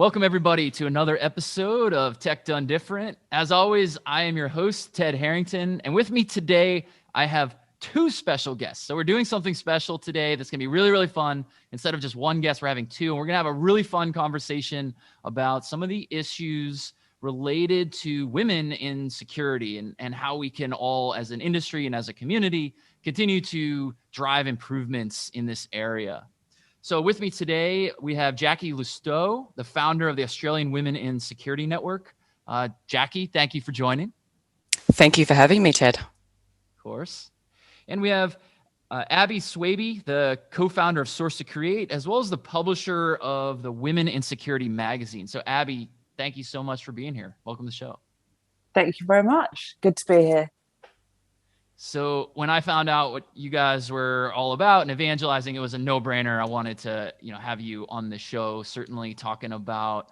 Welcome, everybody, to another episode of Tech Done Different. As always, I am your host, Ted Harrington, and with me today, I have two special guests. So we're doing something special today that's going to be really, really fun. Instead of just one guest, we're having two, and we're going to have a really fun conversation about some of the issues related to women in security and how we can all, as an industry and as a community, continue to drive improvements in this area. So with me today, we have Jacquie Loustau, the founder of the Australian Women in Security Network. Jacquie, thank you for joining. Thank you for having me, Ted. Of course. And we have Aby Swabey, the co-founder of Source to Create, as well as the publisher of the Women in Security magazine. So Aby, thank you so much for being here. Welcome to the show. Thank you very much. Good to be here. So when I found out what you guys were all about and evangelizing, it was a no-brainer. I wanted to, have you on the show, certainly talking about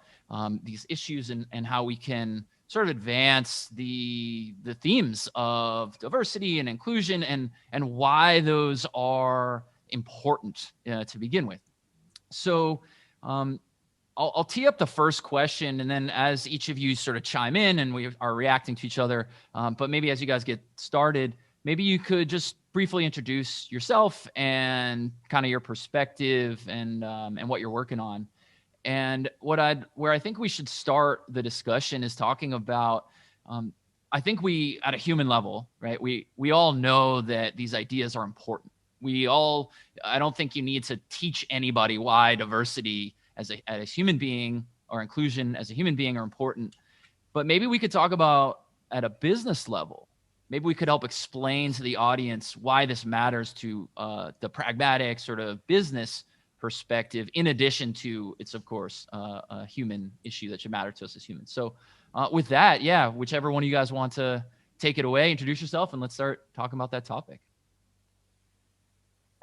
these issues and how we can sort of advance the themes of diversity and inclusion and why those are important to begin with. So I'll tee up the first question, and then as each of you sort of chime in and we are reacting to each other, but maybe as you guys get started, maybe you could just briefly introduce yourself and kind of your perspective and what you're working on. And where I think we should start the discussion is talking about, I think we, at a human level, right? We all know that these ideas are important. I don't think you need to teach anybody why diversity as a human being or inclusion as a human being are important. But maybe we could talk about at a business level. Maybe we could help explain to the audience why this matters to the pragmatic sort of business perspective, in addition to it's, of course, a human issue that should matter to us as humans. So with that, whichever one of you guys want to take it away, introduce yourself, and let's start talking about that topic.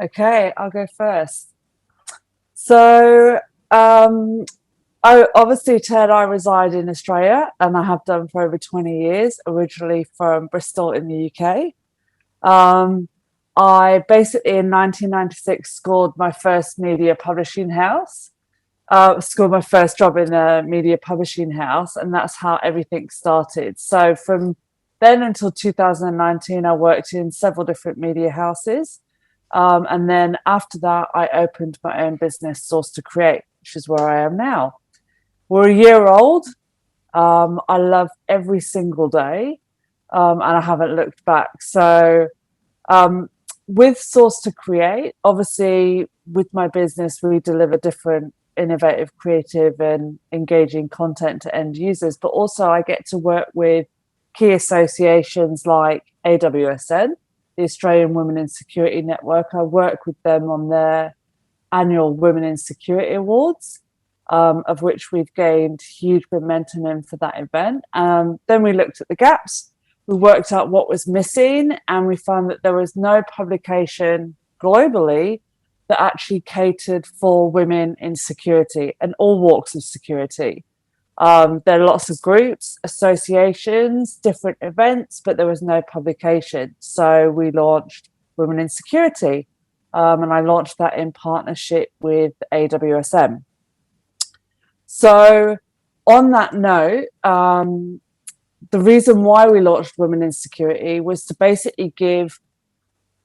Okay, I'll go first. So obviously, Ted, I reside in Australia and I have done for over 20 years, originally from Bristol in the UK. I basically in 1996 scored my first media publishing house, scored my first job in a media publishing house, and that's how everything started. So from then until 2019, I worked in several different media houses. And then after that, I opened my own business, Source to Create, which is where I am now. We're a year old. I love every single day, and I haven't looked back. So with Source to Create, obviously with my business, we deliver different innovative, creative and engaging content to end users, but also I get to work with key associations like AWSN, the Australian Women in Security Network. I work with them on their annual Women in Security Awards, of which we've gained huge momentum in for that event. Then we looked at the gaps, we worked out what was missing, and we found that there was no publication globally that actually catered for women in security and all walks of security. There are lots of groups, associations, different events, but there was no publication. So we launched Women in Security, and I launched that in partnership with AWSM. So on that note, the reason why we launched Women in Security was to basically give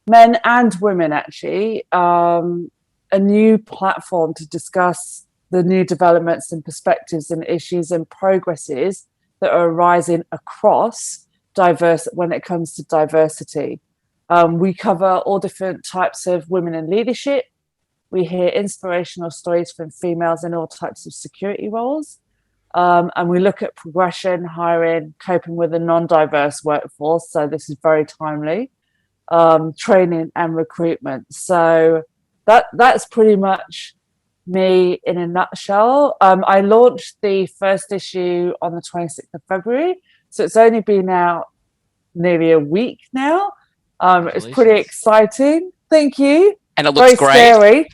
men and women actually a new platform to discuss the new developments and perspectives and issues and progresses that are arising across when it comes to diversity. We cover all different types of women in leadership. We hear inspirational stories from females in all types of security roles. And we look at progression, hiring, coping with a non-diverse workforce. So this is very timely. Training and recruitment. So that's pretty much me in a nutshell. I launched the first issue on the 26th of February. So it's only been out nearly a week now. It's pretty exciting. Thank you. And it looks great. Scary.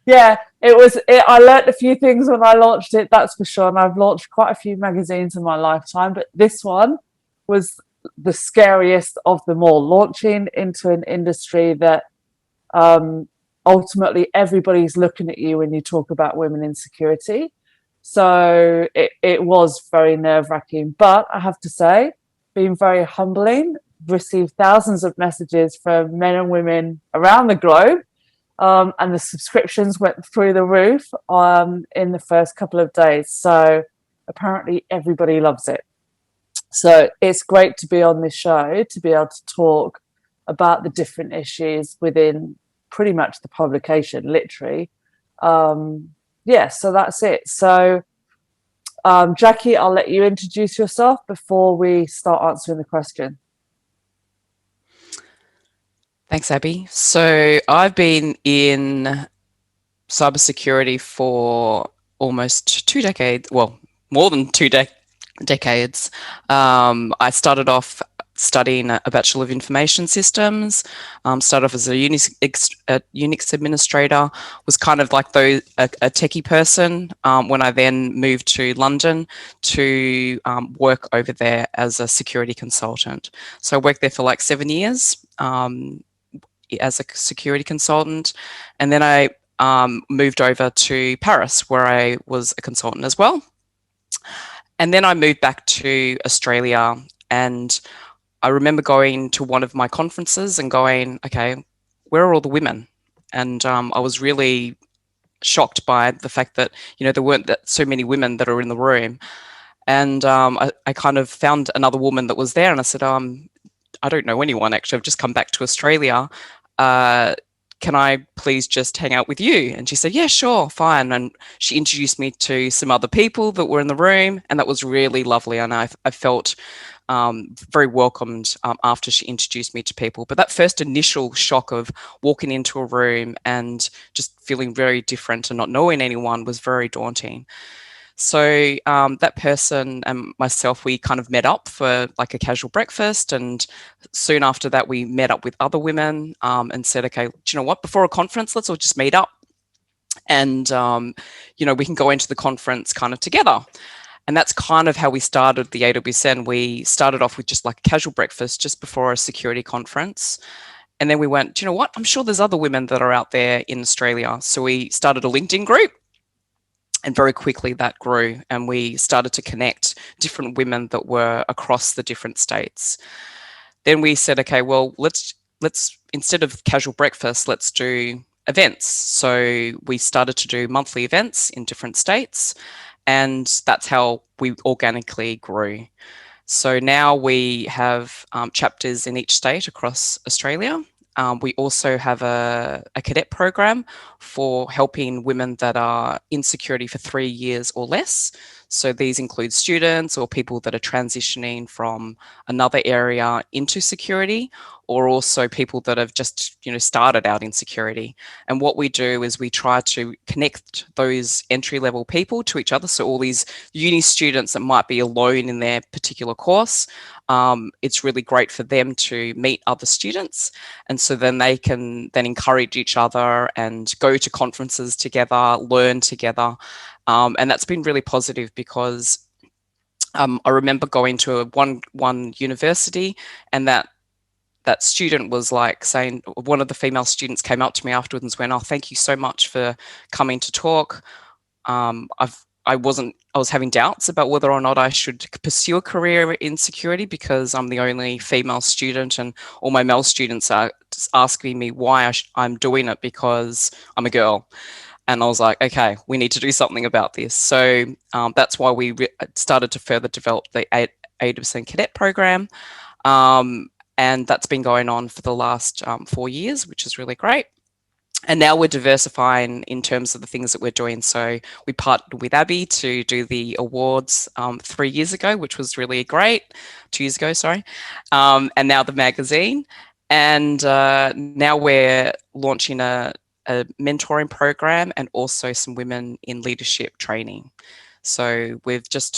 Yeah, I learned a few things when I launched it, that's for sure. And I've launched quite a few magazines in my lifetime, but this one was the scariest of them all. Launching into an industry that ultimately everybody's looking at you when you talk about women in security. So it was very nerve-wracking. But I have to say, been very humbling, received thousands of messages from men and women around the globe. And the subscriptions went through the roof in the first couple of days. So apparently everybody loves it. So it's great to be on this show, to be able to talk about the different issues within pretty much the publication, literally. Yeah, so that's it. So, Jackie, I'll let you introduce yourself before we start answering the question. Thanks, Aby. So I've been in cybersecurity for almost 2 decades, well, more than two decades. I started off studying a Bachelor of Information Systems, started off as a Unix administrator, was kind of like a techie person when I then moved to London to work over there as a security consultant. So I worked there for like 7 years as a security consultant, and then I moved over to Paris where I was a consultant as well. And then I moved back to Australia, and I remember going to one of my conferences and going, okay, where are all the women? And I was really shocked by the fact that, there weren't so many women that are in the room. And I kind of found another woman that was there, and I said, I don't know anyone, actually. I've just come back to Australia. Can I please just hang out with you? And she said, yeah, sure, fine. And she introduced me to some other people that were in the room, and that was really lovely. And I felt very welcomed after she introduced me to people. But that first initial shock of walking into a room and just feeling very different and not knowing anyone was very daunting. So that person and myself, we kind of met up for like a casual breakfast, and soon after that we met up with other women and said, okay, do you know what, before a conference, let's all just meet up and we can go into the conference kind of together. And that's kind of how we started the AWSN. We started off with just like a casual breakfast just before a security conference. And then we went, do you know what, I'm sure there's other women that are out there in Australia. So we started a LinkedIn group. And very quickly that grew, and we started to connect different women that were across the different states. Then we said, okay, well, let's instead of casual breakfast, let's do events. So we started to do monthly events in different states, and that's how we organically grew. So now we have chapters in each state across Australia. We also have a cadet program for helping women that are in security for 3 years or less. So these include students or people that are transitioning from another area into security, or also people that have just, started out in security. And what we do is we try to connect those entry-level people to each other. So all these uni students that might be alone in their particular course, it's really great for them to meet other students. And so then they can then encourage each other and go to conferences together, learn together. And that's been really positive because I remember going to one university, and that student was like saying, one of the female students came up to me afterwards and went, oh, thank you so much for coming to talk. I was having doubts about whether or not I should pursue a career in security because I'm the only female student, and all my male students are asking me why I'm doing it because I'm a girl. And I was like, okay, we need to do something about this. So that's why we started to further develop the AWSN cadet program. And that's been going on for the last 4 years, which is really great. And now we're diversifying in terms of the things that we're doing. So we partnered with Aby to do the awards 3 years ago, which was really great. 2 years ago, sorry. And now the magazine. And now we're launching a mentoring program and also some women in leadership training. So we've just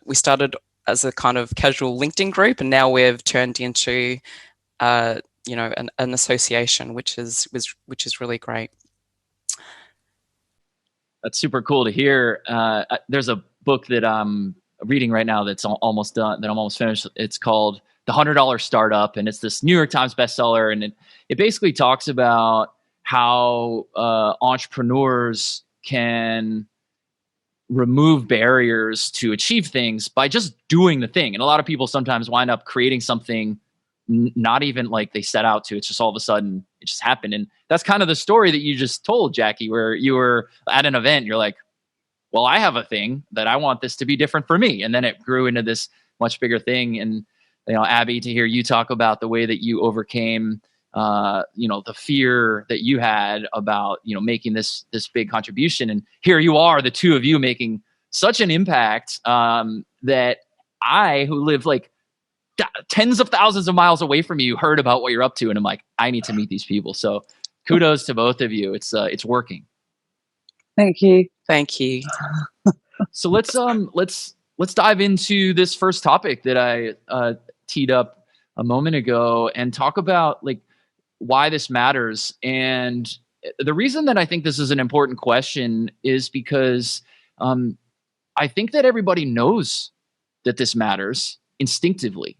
we started as a kind of casual LinkedIn group, and now we've turned into an association, which is really great. That's super cool to hear. There's a book that I'm reading right now that's almost done, that I'm almost finished. It's called The $100 Startup, and it's this New York Times bestseller, and it basically talks about how entrepreneurs can remove barriers to achieve things by just doing the thing. And a lot of people sometimes wind up creating something not even like they set out to. It's just all of a sudden it just happened. And that's kind of the story that you just told, Jackie, where you were at an event. You're like, well, I have a thing that I want this to be different for me. And then it grew into this much bigger thing. And, Aby, to hear you talk about the way that you overcame, the fear that you had about, making this big contribution. And here you are, the two of you making such an impact that I, who live like tens of thousands of miles away from you, heard about what you're up to. And I'm like, I need to meet these people. So kudos to both of you. It's working. Thank you. Thank you. So let's dive into this first topic that I teed up a moment ago and talk about like why this matters. And the reason that I think this is an important question is because I think that everybody knows that this matters instinctively.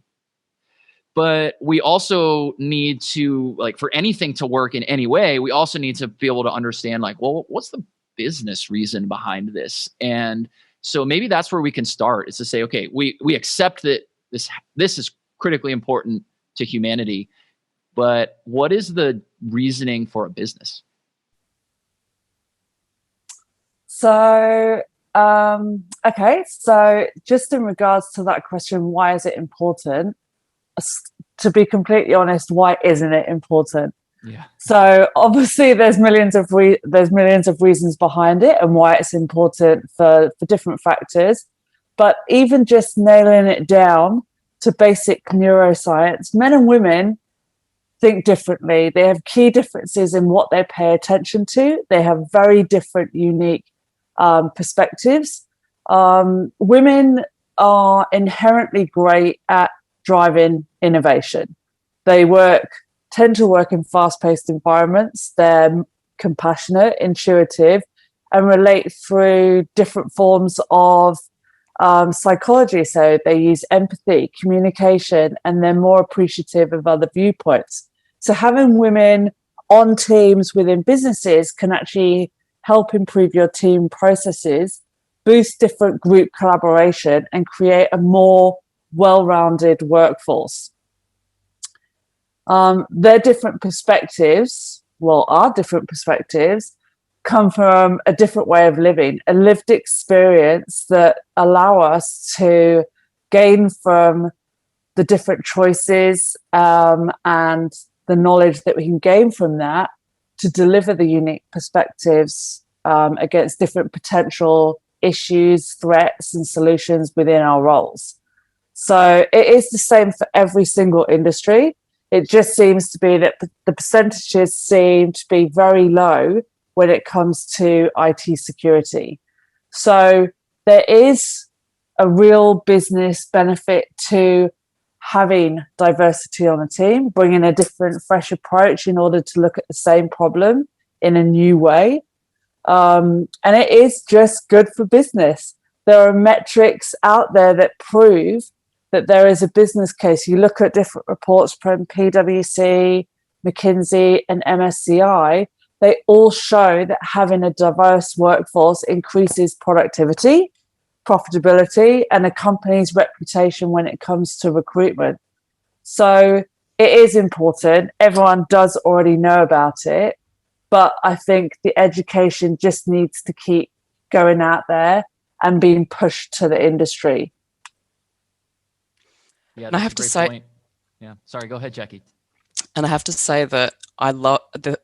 But we also need to, like, for anything to work in any way, we also need to be able to understand, like, well, what's the business reason behind this? And so maybe that's where we can start, is to say, okay, we accept that this is critically important to humanity, but what is the reasoning for a business? So, okay, so just in regards to that question, why is it important? To be completely honest, why isn't it important? Yeah. So obviously there's millions of reasons behind it and why it's important for different factors. But even just nailing it down to basic neuroscience, men and women think differently. They have key differences in what they pay attention to. They have very different, unique perspectives. Women are inherently great at driving innovation. They tend to work in fast-paced environments. They're compassionate, intuitive, and relate through different forms of psychology. So they use empathy, communication, and they're more appreciative of other viewpoints. So having women on teams within businesses can actually help improve your team processes, boost different group collaboration, and create a more well-rounded workforce. Their different perspectives, our different perspectives, come from a different way of living, a lived experience that allow us to gain from the different choices and the knowledge that we can gain from that to deliver the unique perspectives against different potential issues, threats, and solutions within our roles. So it is the same for every single industry. It just seems to be that the percentages seem to be very low when it comes to IT security. So there is a real business benefit to having diversity on a team, bringing a different, fresh approach in order to look at the same problem in a new way. And it is just good for business. There are metrics out there that prove that there is a business case. You look at different reports from PwC, McKinsey, and MSCI, they all show that having a diverse workforce increases productivity, profitability, and a company's reputation when it comes to recruitment. So it is important. Everyone does already know about it, but I think the education just needs to keep going out there and being pushed to the industry. Yeah, and I have to say, point. Yeah, sorry, go ahead, Jackie. And I have to say that I love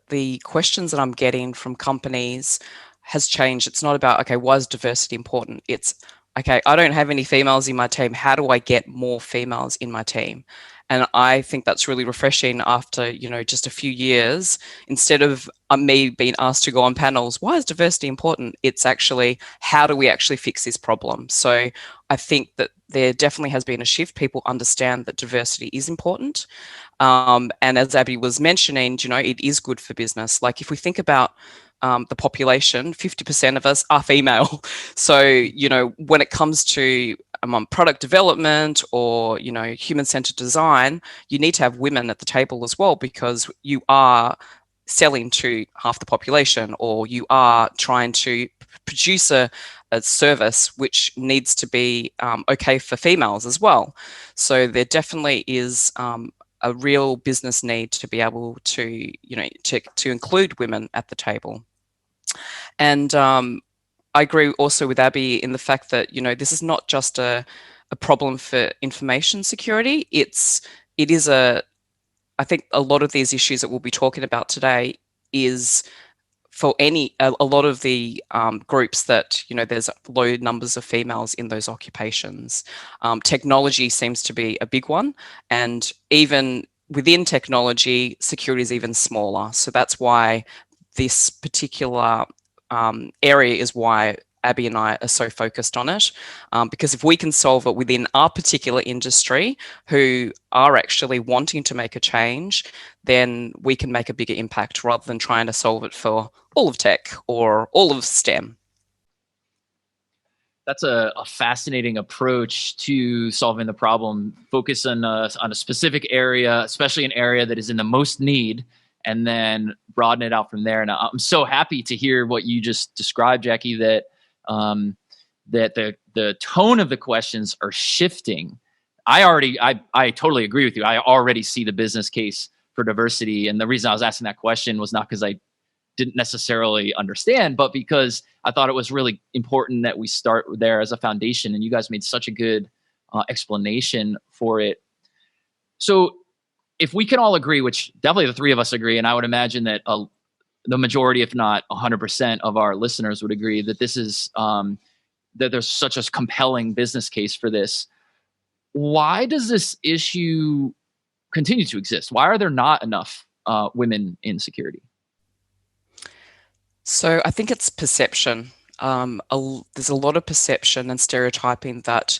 the questions that I'm getting from companies has changed. It's not about, okay, why is diversity important? It's, okay, I don't have any females in my team. How do I get more females in my team? And I think that's really refreshing after, just a few years. Instead of me being asked to go on panels, why is diversity important? It's actually, how do we actually fix this problem? So I think that there definitely has been a shift. People understand that diversity is important. And as Aby was mentioning, it is good for business. Like if we think about the population, 50% of us are female. So, when it comes to product development or, human-centered design, you need to have women at the table as well, because you are selling to half the population, or you are trying to produce a a service which needs to be okay for females as well. So there definitely is a real business need to be able to, to include women at the table. And I agree also with Aby in the fact that, this is not just a problem for information security. I think a lot of these issues that we'll be talking about today is for a lot of the groups that, there's low numbers of females in those occupations. Technology seems to be a big one, and even within technology, security is even smaller. So that's why this particular area is why Aby and I are so focused on it, because if we can solve it within our particular industry who are actually wanting to make a change, then we can make a bigger impact rather than trying to solve it for all of tech or all of STEM. That's a fascinating approach to solving the problem. Focus on a specific area, especially an area that is in the most need, and then broaden it out from there. And I'm so happy to hear what you just described, Jacqui, that the tone of the questions are shifting. I totally agree with you. I already see the business case for diversity. And the reason I was asking that question was not because I didn't necessarily understand, but because I thought it was really important that we start there as a foundation. And you guys made such a good explanation for it. So if we can all agree, which definitely the three of us agree, and I would imagine that the majority, if not 100% of our listeners would agree that this is, that there's such a compelling business case for this. Why does this issue continue to exist? Why are there not enough women in security? So I think it's perception. There's a lot of perception and stereotyping that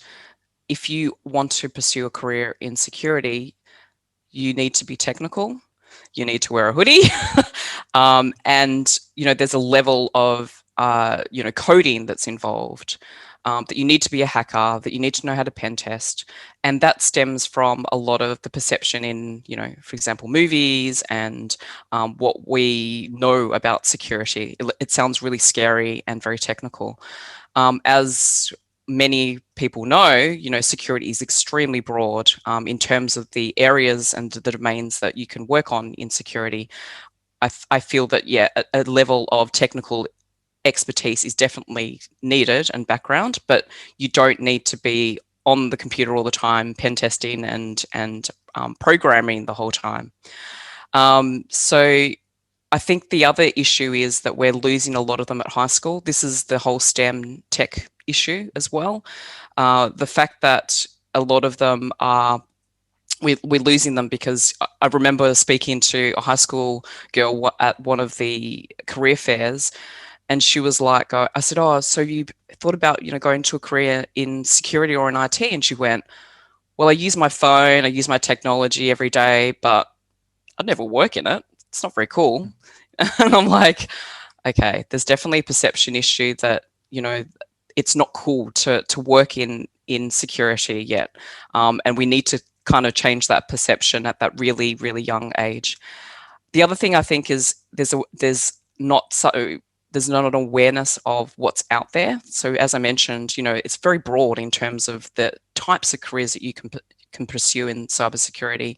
if you want to pursue a career in security, you need to be technical, you need to wear a hoodie, and there's a level of coding that's involved, that you need to be a hacker, that you need to know how to pen test, and that stems from a lot of the perception in, for example, movies and what we know about security. It sounds really scary and very technical. As many people know, security is extremely broad in terms of the areas and the domains that you can work on in security. I feel that, a level of technical expertise is definitely needed and background, but you don't need to be on the computer all the time, pen testing and programming the whole time. So I think the other issue is that we're losing a lot of them at high school. This is the whole STEM tech issue as well. The fact that a lot of them are, we're losing them, because I remember speaking to a high school girl at one of the career fairs, and she was like, I said, oh, so you thought about, going to a career in security or in IT? And she went, well, I use my phone, I use my technology every day, but I'd never work in it. It's not very cool. And I'm like, okay, there's definitely a perception issue that, it's not cool to work in security yet. And we need to kind of change that perception at that really, really young age. The other thing I think is there's not an awareness of what's out there. So as I mentioned, it's very broad in terms of the types of careers that you can pursue in cybersecurity.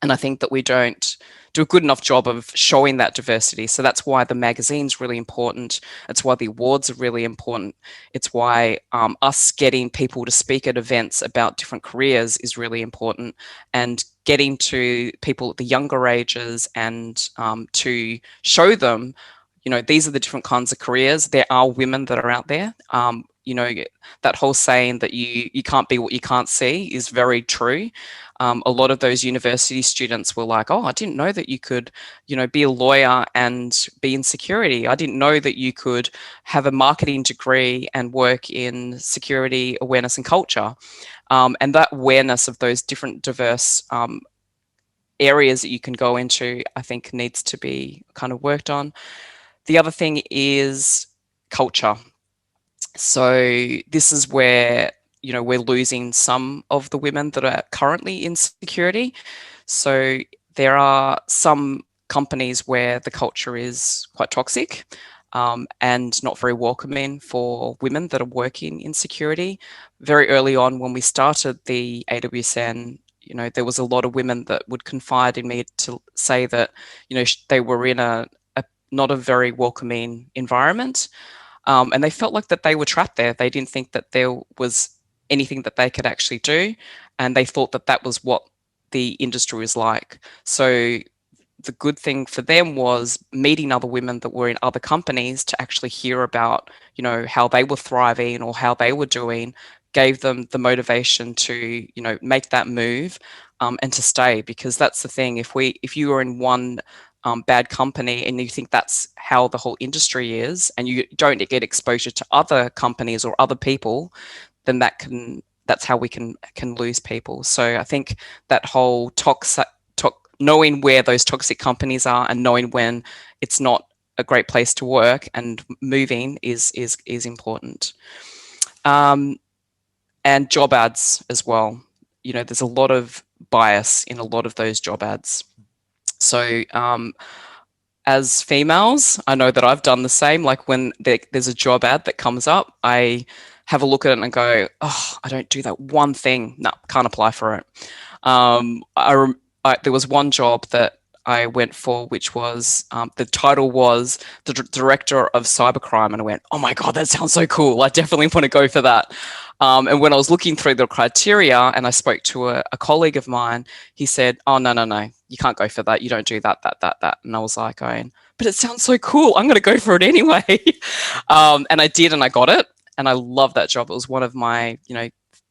And I think that we don't do a good enough job of showing that diversity. So that's why the magazine's really important. It's why the awards are really important. It's why us getting people to speak at events about different careers is really important, and getting to people at the younger ages and to show them, these are the different kinds of careers. There are women that are out there. That whole saying that you can't be what you can't see is very true. A lot of those university students were like, oh, I didn't know that you could, be a lawyer and be in security. I didn't know that you could have a marketing degree and work in security awareness and culture. And that awareness of those different diverse areas that you can go into, I think needs to be kind of worked on. The other thing is culture. So this is where, we're losing some of the women that are currently in security. So there are some companies where the culture is quite toxic. and not very welcoming for women that are working in security. Very early on when we started the AWSN, there was a lot of women that would confide in me to say that, they were in a not a very welcoming environment. And they felt like that they were trapped there. They didn't think that there was anything that they could actually do. And they thought that that was what the industry was like. So the good thing for them was meeting other women that were in other companies to actually hear about, how they were thriving or how they were doing, gave them the motivation to, make that move and to stay. Because that's the thing. If you are in one bad company and you think that's how the whole industry is, and you don't get exposure to other companies or other people, then that's how we can lose people. So I think that whole knowing where those toxic companies are and knowing when it's not a great place to work and moving is important. And job ads as well. There's a lot of bias in a lot of those job ads. So as females, I know that I've done the same. Like when there's a job ad that comes up, I have a look at it and go, oh, I don't do that one thing. No, can't apply for it. There was one job that I went for, which was the title was the Director of Cybercrime. And I went, oh my God, that sounds so cool. I definitely want to go for that. And when I was looking through the criteria and I spoke to a colleague of mine, he said, oh, no, you can't go for that. You don't do that. And I was like going, but it sounds so cool. I'm going to go for it anyway. And I did, and I got it. And I love that job. It was one of my,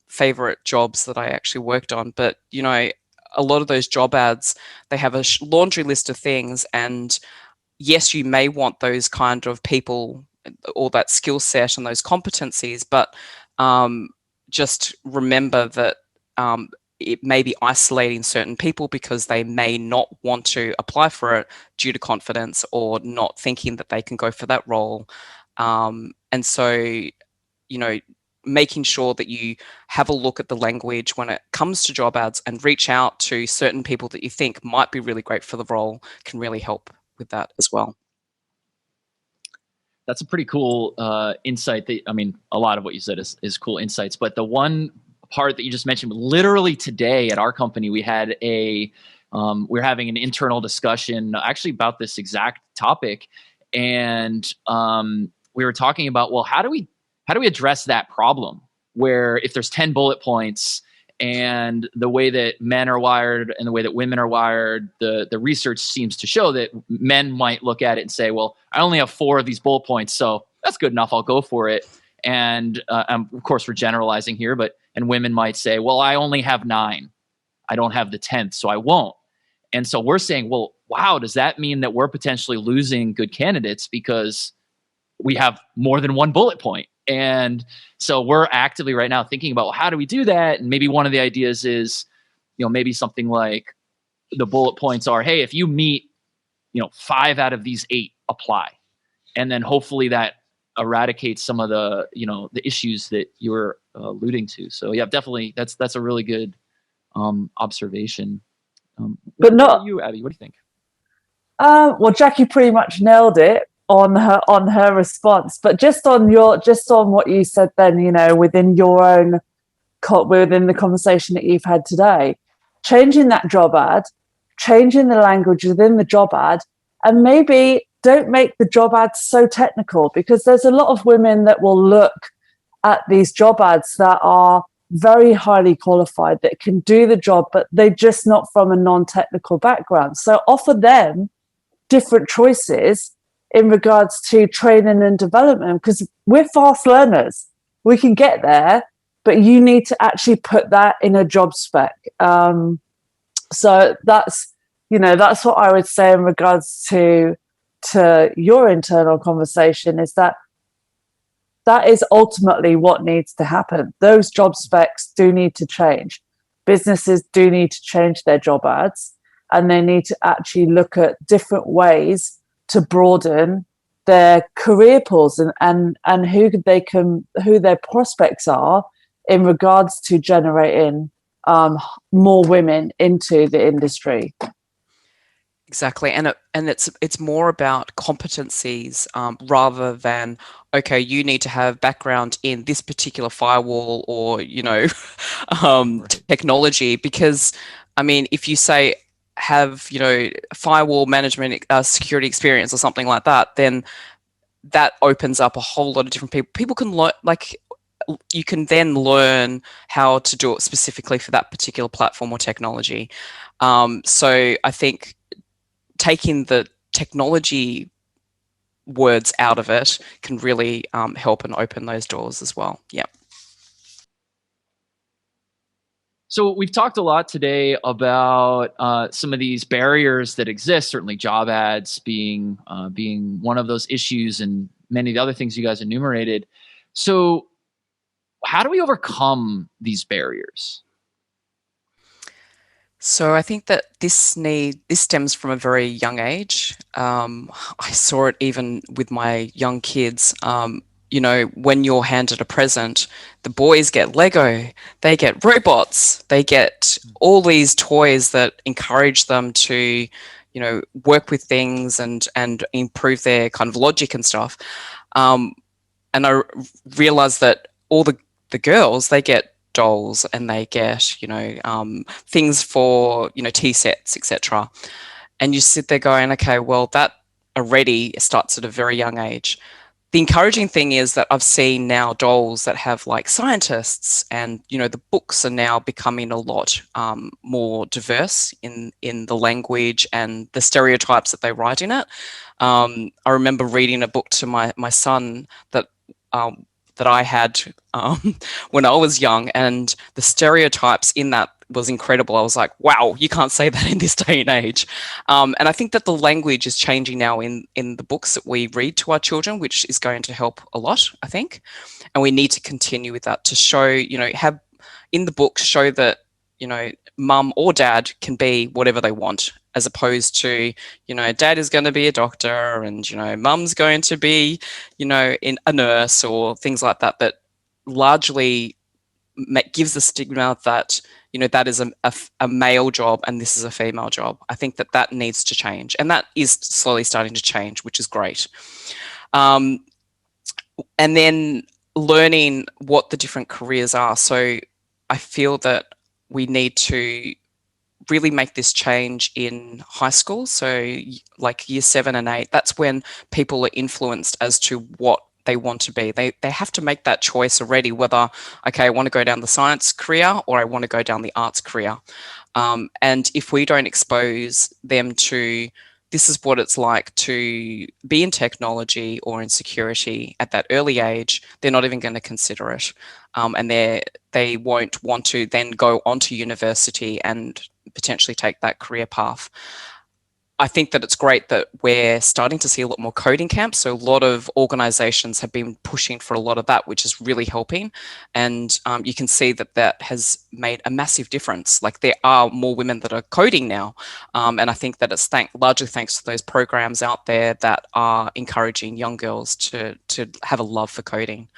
favorite jobs that I actually worked on. But, a lot of those job ads, they have a laundry list of things. And yes, you may want those kind of people or that skill set and those competencies, but just remember that it may be isolating certain people because they may not want to apply for it due to confidence or not thinking that they can go for that role. And so, making sure that you have a look at the language when it comes to job ads and reach out to certain people that you think might be really great for the role can really help with that as well. That's a pretty cool insight. A lot of what you said is cool insights, but the one part that you just mentioned, literally today at our company, we had we're having an internal discussion actually about this exact topic. And we were talking about, well, how do we address that problem where if there's 10 bullet points and the way that men are wired and the way that women are wired, the research seems to show that men might look at it and say, well, I only have 4 of these bullet points, so that's good enough. I'll go for it. And of course, we're generalizing here, and women might say, well, I only have 9. I don't have the 10th, so I won't. And so we're saying, well, wow, does that mean that we're potentially losing good candidates because we have more than one bullet point? And so we're actively right now thinking about, well, how do we do that? And maybe one of the ideas is, maybe something like the bullet points are, hey, if you meet, 5 out of these 8, apply. And then hopefully that eradicates some of the, the issues that you're alluding to. So yeah, definitely that's a really good observation. But not about you, Aby, what do you think? Well, Jackie pretty much nailed it on her response, but just on what you said then, within your own within the conversation that you've had today, changing that job ad, changing the language within the job ad, and maybe don't make the job ads so technical, because there's a lot of women that will look at these job ads that are very highly qualified, that can do the job, but they're just not from a non-technical background. So offer them different choices in regards to training and development, because we're fast learners. We can get there, but you need to actually put that in a job spec. So that's what I would say in regards to your internal conversation, is that is ultimately what needs to happen. Those job specs do need to change. Businesses do need to change their job ads, and they need to actually look at different ways to broaden their career pools and who their prospects are in regards to generating more women into the industry. Exactly, and it's more about competencies rather than, okay, you need to have background in this particular firewall or Right. technology. Because I mean, if you say have firewall management security experience or something like that, then that opens up a whole lot of different people. People can learn, like, you can then learn how to do it specifically for that particular platform or technology. So I think taking the technology words out of it can really help and open those doors as well. Yeah. So we've talked a lot today about some of these barriers that exist. Certainly, job ads being one of those issues, and many of the other things you guys enumerated. So, how do we overcome these barriers? So I think that this stems from a very young age. I saw it even with my young kids. When you're handed a present, the boys get Lego, they get robots, they get all these toys that encourage them to, work with things and improve their kind of logic and stuff. And I realized that all the girls, they get dolls and they get things for tea sets, etc. And you sit there going, okay, well, that already starts at a very young age. The encouraging thing is that I've seen now dolls that have like scientists, and the books are now becoming a lot more diverse in the language and the stereotypes that they write in it. I remember reading a book to my son um, that I had when I was young, and the stereotypes in that was incredible. I was like, wow, you can't say that in this day and age. And I think that the language is changing now in the books that we read to our children, which is going to help a lot, I think. And we need to continue with that to show, have in the books show that, mum or dad can be whatever they want, as opposed to, dad is going to be a doctor and, mum's going to be, in a nurse or things like that, that largely gives the stigma that, that is a male job and this is a female job. I think that needs to change. And that is slowly starting to change, which is great. And then learning what the different careers are. So I feel that we need to really make this change in high school. So like year 7 and 8, that's when people are influenced as to what they want to be. They have to make that choice already, whether, okay, I want to go down the science career or I want to go down the arts career. And if we don't expose them to this is what it's like to be in technology or in security at that early age, they're not even going to consider it. And they won't want to then go on to university and potentially take that career path. I think that it's great that we're starting to see a lot more coding camps. So a lot of organizations have been pushing for a lot of that, which is really helping. And you can see that has made a massive difference. Like there are more women that are coding now. And I think that it's largely thanks to those programs out there that are encouraging young girls to have a love for coding.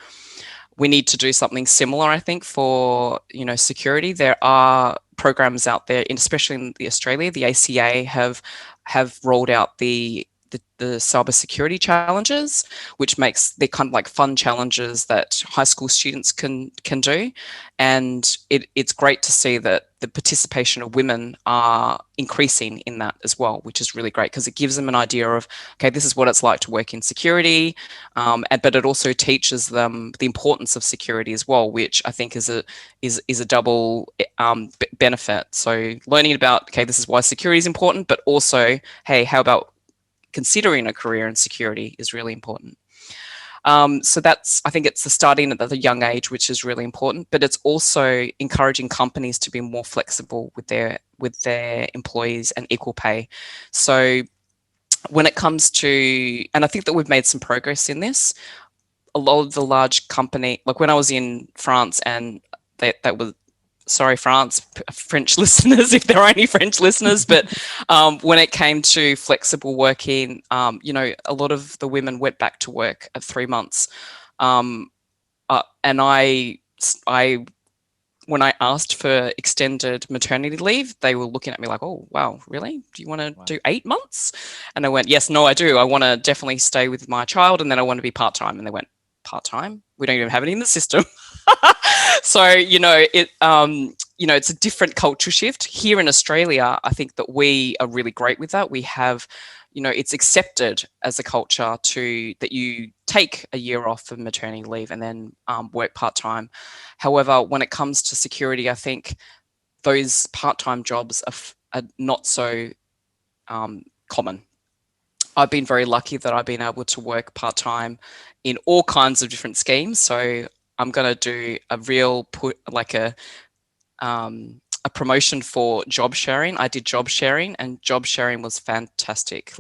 We need to do something similar, I think, for security. There are programs out there, especially in Australia. The ACA have rolled out the cybersecurity challenges, which makes they're kind of like fun challenges that high school students can do. And it's great to see that the participation of women are increasing in that as well, which is really great because it gives them an idea of, okay, this is what it's like to work in security, but it also teaches them the importance of security as well, which I think is a double benefit. So learning about, okay, this is why security is important, but also, hey, how about considering a career in security is really important. So I think it's the starting at a young age, which is really important, but it's also encouraging companies to be more flexible with their employees and equal pay. So when it comes to, and I think that we've made some progress in this, a lot of the large company, like when I was in France and that was, sorry, French listeners, if there are any French listeners, but when it came to flexible working, a lot of the women went back to work at 3 months. And I when I asked for extended maternity leave, they were looking at me like, oh, wow, really? Do you want to do 8 months? And I went, yes, no, I do. I want to definitely stay with my child, and then I want to be part-time. And they went, part-time? We don't even have it in the system. So, it's a different culture shift. Here in Australia, I think that we are really great with that. We have, it's accepted as a culture that you take a year off for maternity leave and then work part-time. However, when it comes to security, I think those part-time jobs are not so common. I've been very lucky that I've been able to work part-time in all kinds of different schemes. So I'm going to do a promotion for job sharing. I did job sharing, and job sharing was fantastic.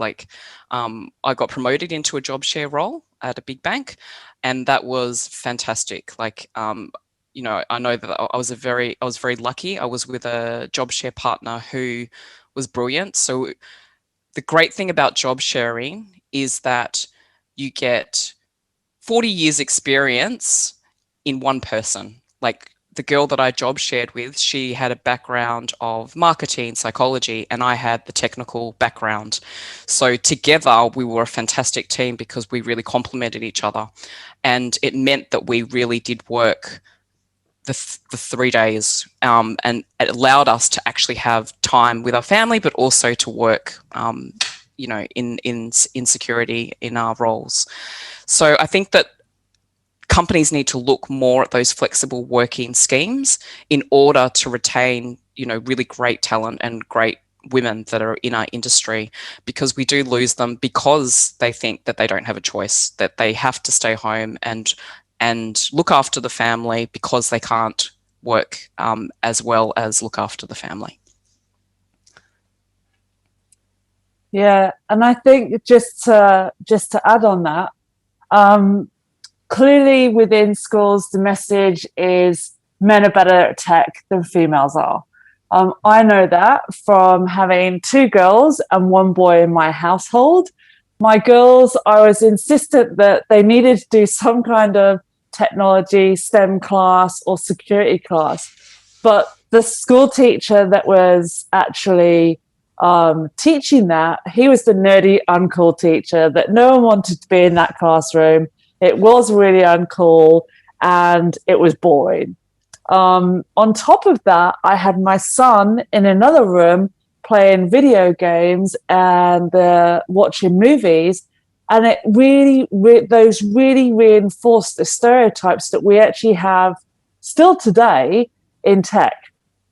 I got promoted into a job share role at a big bank, and that was fantastic. I know that I was very lucky. I was with a job share partner who was brilliant. So the great thing about job sharing is that you get 40 years experience in one person. Like the girl that I job shared with, she had a background of marketing, psychology, and I had the technical background. So together we were a fantastic team because we really complemented each other. And it meant that we really did work the 3 days, and it allowed us to actually have time with our family, but also to work, in security in our roles. So I think that companies need to look more at those flexible working schemes in order to retain, really great talent and great women that are in our industry, because we do lose them because they think that they don't have a choice, that they have to stay home and look after the family because they can't work as well as look after the family. Yeah, and I think just to add on that, clearly within schools, the message is men are better at tech than females are. I know that from having 2 girls and 1 boy in my household. My girls, I was insistent that they needed to do some kind of technology, STEM class or security class. But the school teacher that was actually teaching that, he was the nerdy, uncool teacher that no one wanted to be in that classroom. It was really uncool and it was boring. On top of that, I had my son in another room playing video games and watching movies. And it those really reinforced the stereotypes that we actually have still today in tech,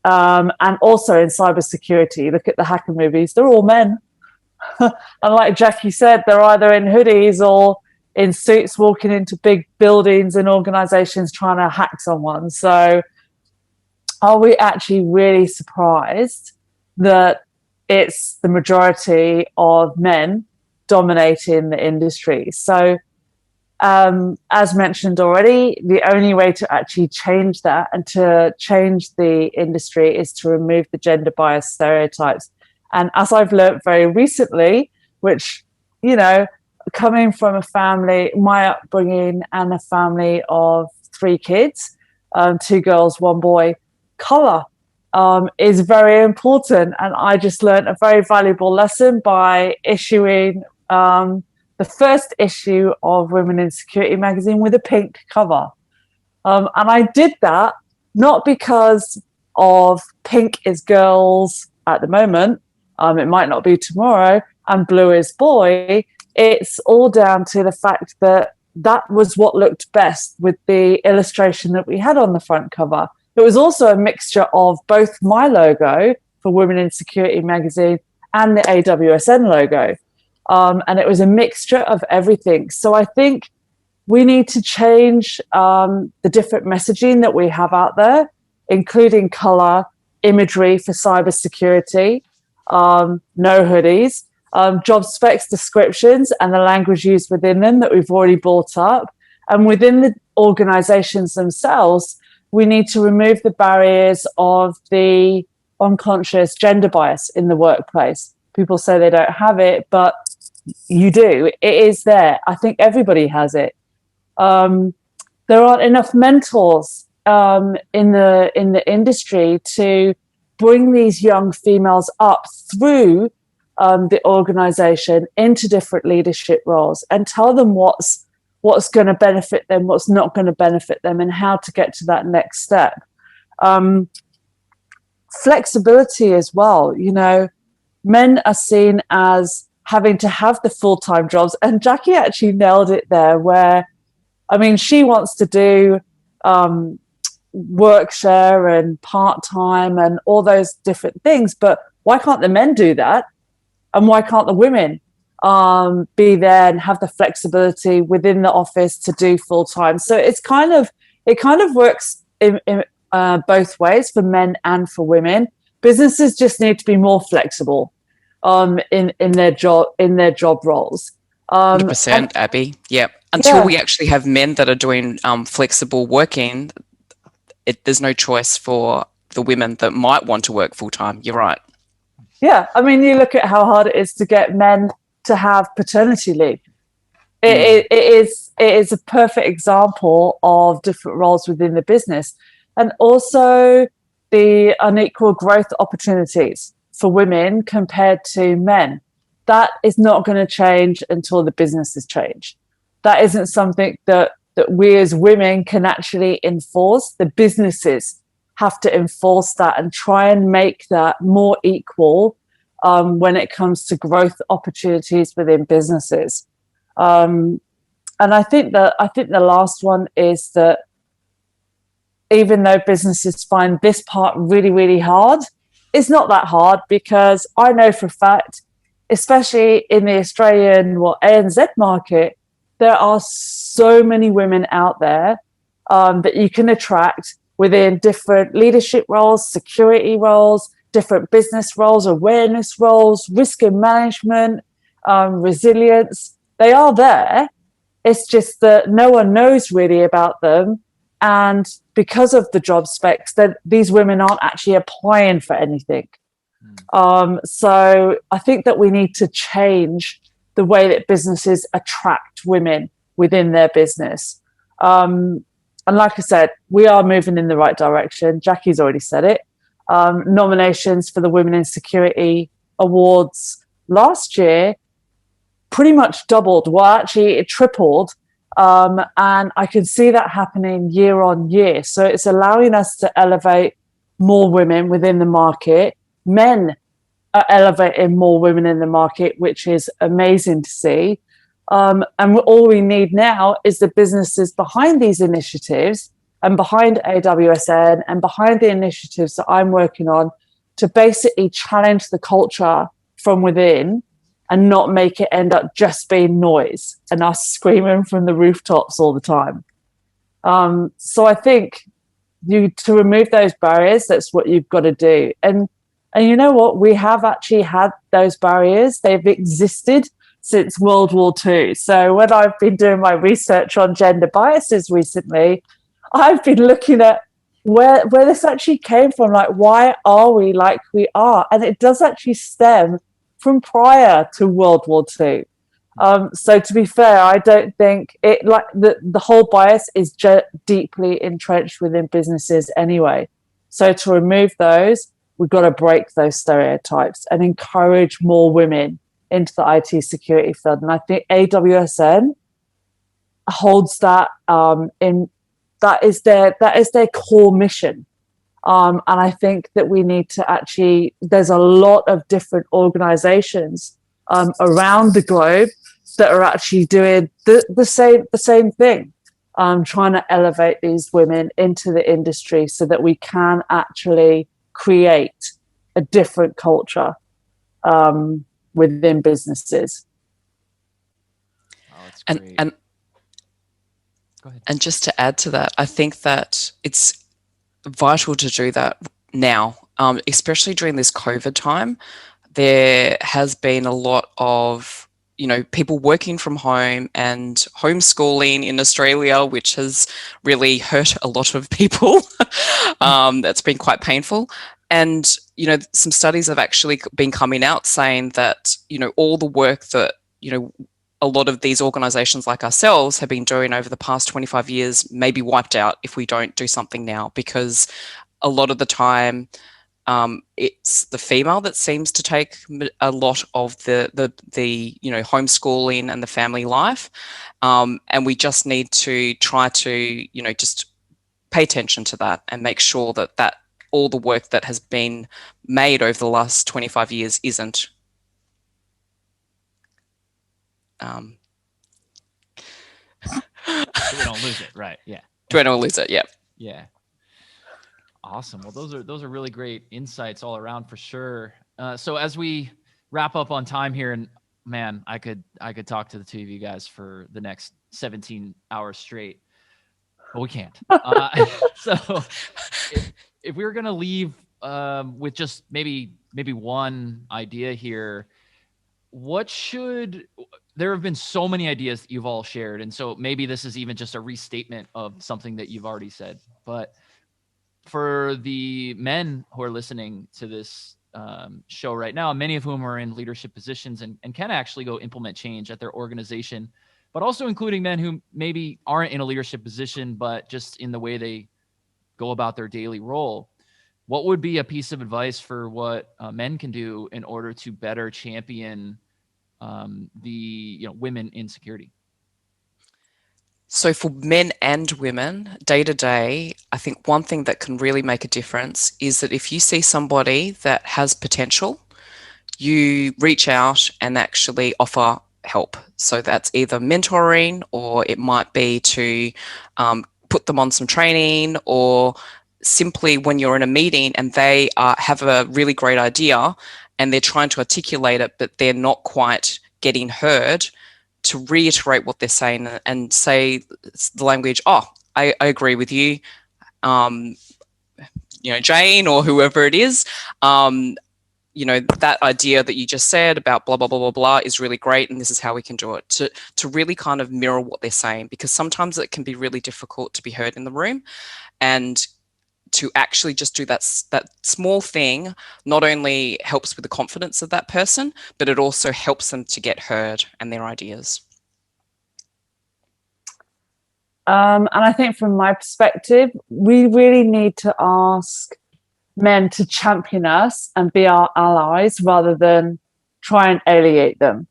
and also in cybersecurity. Look at the hacker movies; they're all men. And like Jackie said, they're either in hoodies or in suits, walking into big buildings and organizations trying to hack someone. So, are we actually really surprised that it's the majority of men dominating the industry? So as mentioned already, the only way to actually change that and to change the industry is to remove the gender bias stereotypes. And as I've learned very recently, which, coming from a family, my upbringing and a family of 3 kids, 2 girls, 1 boy, color is very important. And I just learned a very valuable lesson by issuing the first issue of Women in Security magazine with a pink cover. And I did that not because of pink is girls at the moment, it might not be tomorrow, and blue is boy. It's all down to the fact that was what looked best with the illustration that we had on the front cover. It was also a mixture of both my logo for Women in Security magazine and the AWSN logo. And it was a mixture of everything. So I think we need to change the different messaging that we have out there, including color, imagery for cybersecurity, no hoodies, job specs, descriptions, and the language used within them that we've already brought up. And within the organizations themselves, we need to remove the barriers of the unconscious gender bias in the workplace. People say they don't have it, but you do. It is there. I think everybody has it. There aren't enough mentors in the industry to bring these young females up through the organization into different leadership roles and tell them what's going to benefit them, what's not going to benefit them, and how to get to that next step. Flexibility as well. Men are seen as having to have the full-time jobs, and Jacquie actually nailed it there, where, I mean, she wants to do work share and part-time and all those different things, but why can't the men do that? And why can't the women be there and have the flexibility within the office to do full-time? So it kind of works in both ways for men and for women. Businesses just need to be more flexible in their job roles. 100%, Abby. Yeah. Until we actually have men that are doing flexible working, there's no choice for the women that might want to work full-time. You're right. Yeah. I mean, you look at how hard it is to get men to have paternity leave. It is a perfect example of different roles within the business, and also the unequal growth opportunities for women compared to men. That is not going to change until the businesses change. That isn't something that we as women can actually enforce. The businesses have to enforce that and try and make that more equal when it comes to growth opportunities within businesses. And I think the last one is that even though businesses find this part really, really hard, it's not that hard, because I know for a fact, especially in the Australian ANZ market, there are so many women out there that you can attract within different leadership roles, security roles, different business roles, awareness roles, risk and management, resilience. They are there. It's just that no one knows really about them. And because of the job specs, that these women aren't actually applying for anything. So I think that we need to change the way that businesses attract women within their business. And like I said, we are moving in the right direction. Jacquie's already said it. Nominations for the Women in Security Awards last year pretty much doubled. Well, actually, it tripled. And I can see that happening year on year. So it's allowing us to elevate more women within the market. Men are elevating more women in the market, which is amazing to see. And all we need now is the businesses behind these initiatives and behind AWSN and behind the initiatives that I'm working on to basically challenge the culture from within and not make it end up just being noise and us screaming from the rooftops all the time. So I think to remove those barriers, that's what you've got to do. And you know what? We have actually had those barriers. They've existed since World War II. So when I've been doing my research on gender biases recently, I've been looking at where this actually came from. Like, why are we like we are? And it does actually stem from prior to World War II. So to be fair, I don't think it like the whole bias is deeply entrenched within businesses anyway. So to remove those, we've got to break those stereotypes and encourage more women into the IT security field. And I think AWSN holds that that is their core mission. And I think that we need to actually, there's a lot of different organizations around the globe that are actually doing the same thing, trying to elevate these women into the industry so that we can actually create a different culture within businesses. Oh, that's great. And go ahead. And just to add to that, I think that it's vital to do that now, especially during this COVID time. There has been a lot of, people working from home and homeschooling in Australia, which has really hurt a lot of people. That's been quite painful. And, some studies have actually been coming out saying that, all the work that, a lot of these organizations like ourselves have been doing over the past 25 years may be wiped out if we don't do something now, because a lot of the time it's the female that seems to take a lot of the homeschooling and the family life, and we just need to try to just pay attention to that and make sure that all the work that has been made over the last 25 years isn't so we don't lose it, right? Yeah. We don't lose it. Yeah. Yeah. Awesome. Well, those are really great insights all around for sure. So as we wrap up on time here, and man, I could talk to the two of you guys for the next 17 hours straight, but we can't. So if we were going to leave with just maybe one idea here, there have been so many ideas that you've all shared. And so maybe this is even just a restatement of something that you've already said, but for the men who are listening to this show right now, many of whom are in leadership positions and can actually go implement change at their organization, but also including men who maybe aren't in a leadership position, but just in the way they go about their daily role. What would be a piece of advice for what men can do in order to better champion the women in security? So for men and women, day to day, I think one thing that can really make a difference is that if you see somebody that has potential, you reach out and actually offer help. So that's either mentoring, or it might be to put them on some training, or simply when you're in a meeting and they have a really great idea and they're trying to articulate it, but they're not quite getting heard, to reiterate what they're saying and say the language, I agree with you, Jane, or whoever it is, that idea that you just said about blah, blah, blah, blah, blah is really great, and this is how we can do it, to really kind of mirror what they're saying, because sometimes it can be really difficult to be heard in the room, and to actually just do that small thing not only helps with the confidence of that person, but it also helps them to get heard and their ideas. And I think from my perspective, we really need to ask men to champion us and be our allies rather than try and alienate them.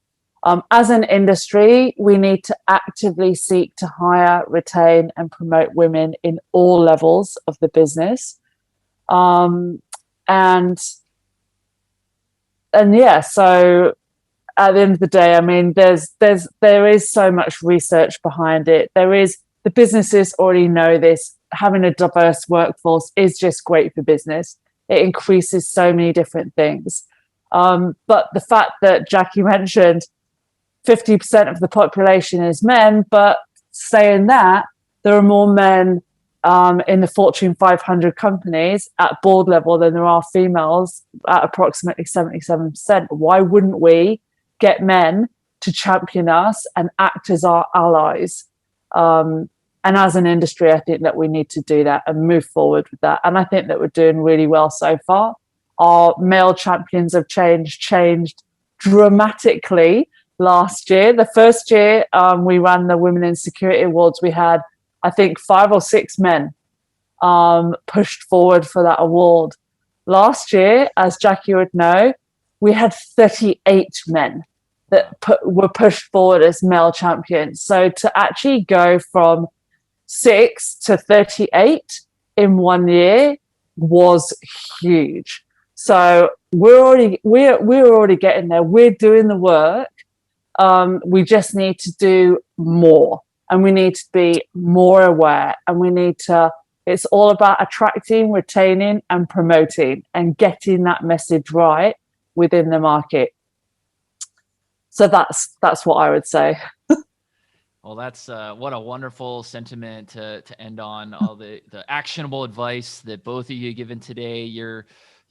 As an industry, we need to actively seek to hire, retain, and promote women in all levels of the business. And yeah, so at the end of the day, I mean, there is so much research behind it. The businesses already know this. Having a diverse workforce is just great for business. It increases so many different things. But the fact that Jackie mentioned 50% of the population is men, but saying that, there are more men in the Fortune 500 companies at board level than there are females, at approximately 77%. Why wouldn't we get men to champion us and act as our allies? And as an industry, I think that we need to do that and move forward with that. And I think that we're doing really well so far. Our male champions of change changed dramatically last year. The first year we ran the Women in Security Awards, we had, I think, 5 or 6 men pushed forward for that award. Last year, as Jackie would know, we had 38 men that were pushed forward as male champions. So to actually go from 6 to 38 in 1 year was huge. So we're already getting there. We're doing the work. We just need to do more, and we need to be more aware, and it's all about attracting, retaining, and promoting, and getting that message right within the market. So that's what I would say. Well, that's what a wonderful sentiment to end on. All the actionable advice that both of you given today.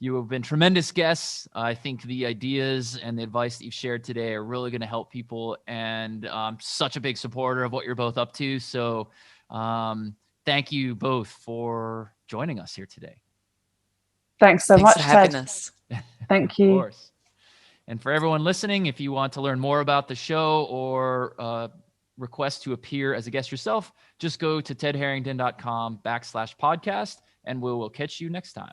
You have been tremendous guests. I think the ideas and the advice that you've shared today are really going to help people, and I'm such a big supporter of what you're both up to. So thank you both for joining us here today. Thanks so much for having us. Thank you. Of course. And for everyone listening, if you want to learn more about the show or request to appear as a guest yourself, just go to tedharrington.com/podcast, and we will catch you next time.